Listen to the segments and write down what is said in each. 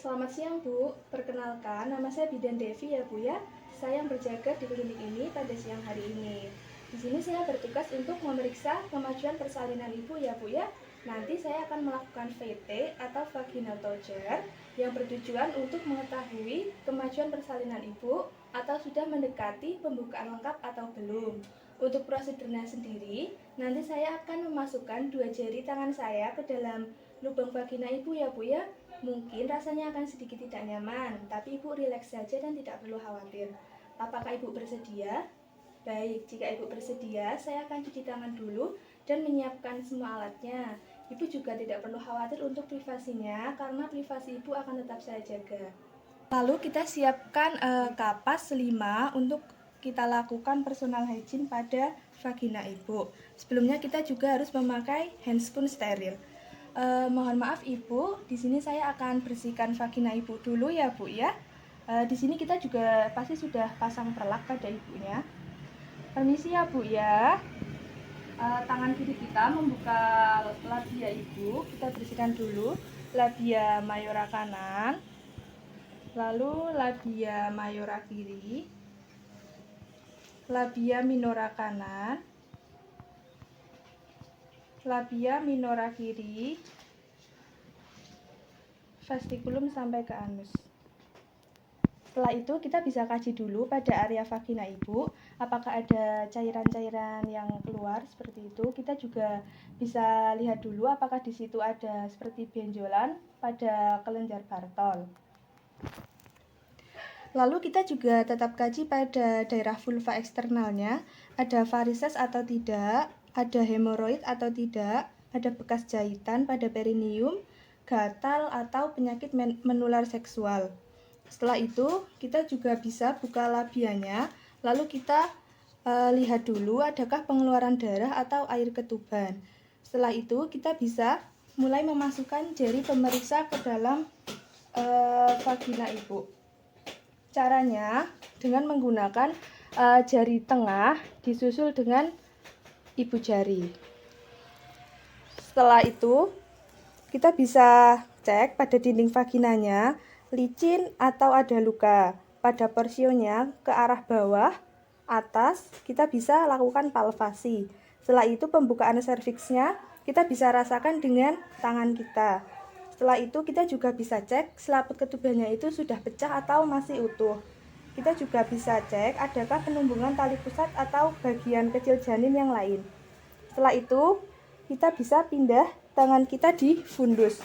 Selamat siang Bu, perkenalkan nama saya Bidan Devi ya Bu ya. Saya yang berjaga di klinik ini pada siang hari ini. Di sini saya bertugas untuk memeriksa kemajuan persalinan ibu ya Bu ya. Nanti saya akan melakukan VT atau vaginal torture yang bertujuan untuk mengetahui kemajuan persalinan ibu atau sudah mendekati pembukaan lengkap atau belum. Untuk prosedurnya sendiri, nanti saya akan memasukkan 2 jari tangan saya ke dalam lubang vagina ibu ya Bu ya. Mungkin rasanya akan sedikit tidak nyaman, tapi ibu rileks saja dan tidak perlu khawatir. Apakah ibu bersedia? Baik, jika ibu bersedia, saya akan cuci tangan dulu dan menyiapkan semua alatnya. Ibu juga tidak perlu khawatir untuk privasinya, karena privasi ibu akan tetap saya jaga. Lalu kita siapkan kapas 5 untuk kita lakukan personal hygiene pada vagina ibu. Sebelumnya kita juga harus memakai handscoon steril. Mohon maaf Ibu, di sini saya akan bersihkan vagina Ibu dulu ya Bu ya. Di sini kita juga pasti sudah pasang perlak pada ibunya. Permisi ya Bu ya. Tangan kiri kita membuka labia Ibu, kita bersihkan dulu labia mayora kanan, lalu labia mayora kiri, labia minora kanan, labia minora kiri, vestikulum sampai ke anus. Setelah itu kita bisa kaji dulu pada area vagina ibu, apakah ada cairan-cairan yang keluar seperti itu. Kita juga bisa lihat dulu apakah di situ ada seperti benjolan pada kelenjar Bartol. Lalu kita juga tetap kaji pada daerah vulva eksternalnya, ada varises atau tidak, ada hemoroid atau tidak, ada bekas jahitan pada perineum, gatal atau penyakit menular seksual. Setelah itu kita juga bisa buka labianya, lalu kita lihat dulu adakah pengeluaran darah atau air ketuban. Setelah itu kita bisa mulai memasukkan jari pemeriksa ke dalam vagina ibu. Caranya dengan menggunakan jari tengah disusul dengan ibu jari. Setelah itu kita bisa cek pada dinding vaginanya licin atau ada luka. Pada porsionya ke arah bawah, atas, kita bisa lakukan palpasi. Setelah itu pembukaan serviksnya kita bisa rasakan dengan tangan kita. Setelah itu kita juga bisa cek selaput ketubannya itu sudah pecah atau masih utuh. Kita juga bisa cek adakah penumbungan tali pusat atau bagian kecil janin yang lain. Setelah itu kita bisa pindah tangan kita di fundus.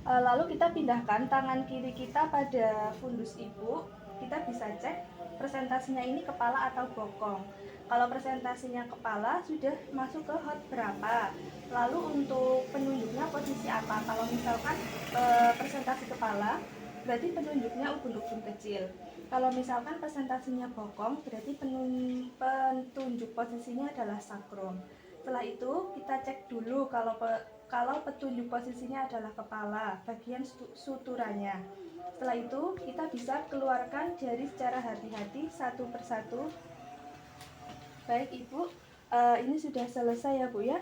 Lalu kita pindahkan tangan kiri kita pada fundus ibu. Kita bisa cek presentasinya ini kepala atau bokong. Kalau presentasinya kepala sudah masuk ke hot berapa. Lalu untuk penunjuknya posisi apa? Kalau misalkan presentasi kepala, berarti penunjuknya ubun-ubun kecil. Kalau misalkan presentasinya bokong, berarti petunjuk posisinya adalah sakrum. Setelah itu kita cek dulu kalau petunjuk posisinya adalah kepala, bagian suturannya. Setelah itu kita bisa keluarkan jari secara hati-hati satu persatu. Baik Ibu, ini sudah selesai ya Bu ya.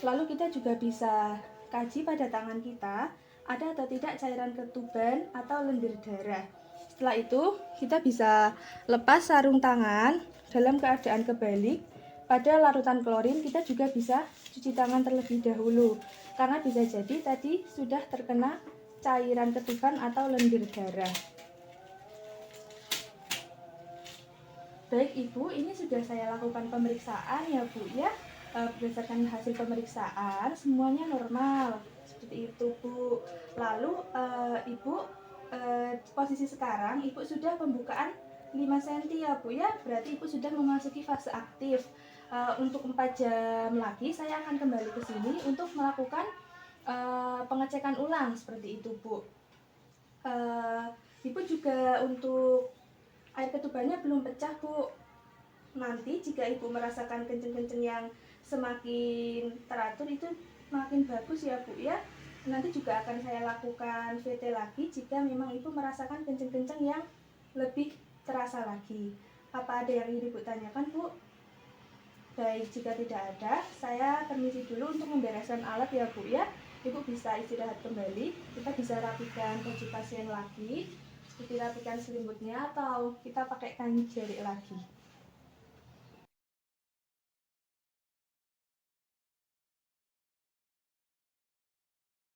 Lalu kita juga bisa kaji pada tangan kita ada atau tidak cairan ketuban atau lendir darah. Setelah itu kita bisa lepas sarung tangan dalam keadaan kebalik. Pada larutan klorin kita juga bisa cuci tangan terlebih dahulu karena bisa jadi tadi sudah terkena cairan ketuban atau lendir darah. Baik Ibu, ini sudah saya lakukan pemeriksaan ya Bu ya. Berdasarkan hasil pemeriksaan semuanya normal seperti itu Bu. Lalu Ibu posisi sekarang Ibu sudah pembukaan 5 cm ya Bu ya. Berarti Ibu sudah memasuki fase aktif. Untuk 4 jam lagi saya akan kembali ke sini untuk melakukan pengecekan ulang seperti itu Bu. Ibu juga untuk air ketubannya belum pecah Bu. Nanti jika ibu merasakan kencing-kencing yang semakin teratur itu makin bagus ya Bu ya. Nanti juga akan saya lakukan VT lagi jika memang ibu merasakan kencing-kencing yang lebih terasa lagi. Apa ada yang ingin ibu tanyakan Bu? Baik, jika tidak ada, saya permisi dulu untuk membereskan alat ya Bu ya. Ibu bisa istirahat kembali, kita bisa rapikan baju pasien lagi, dirapikan selimutnya, atau kita pakai kain jerik lagi.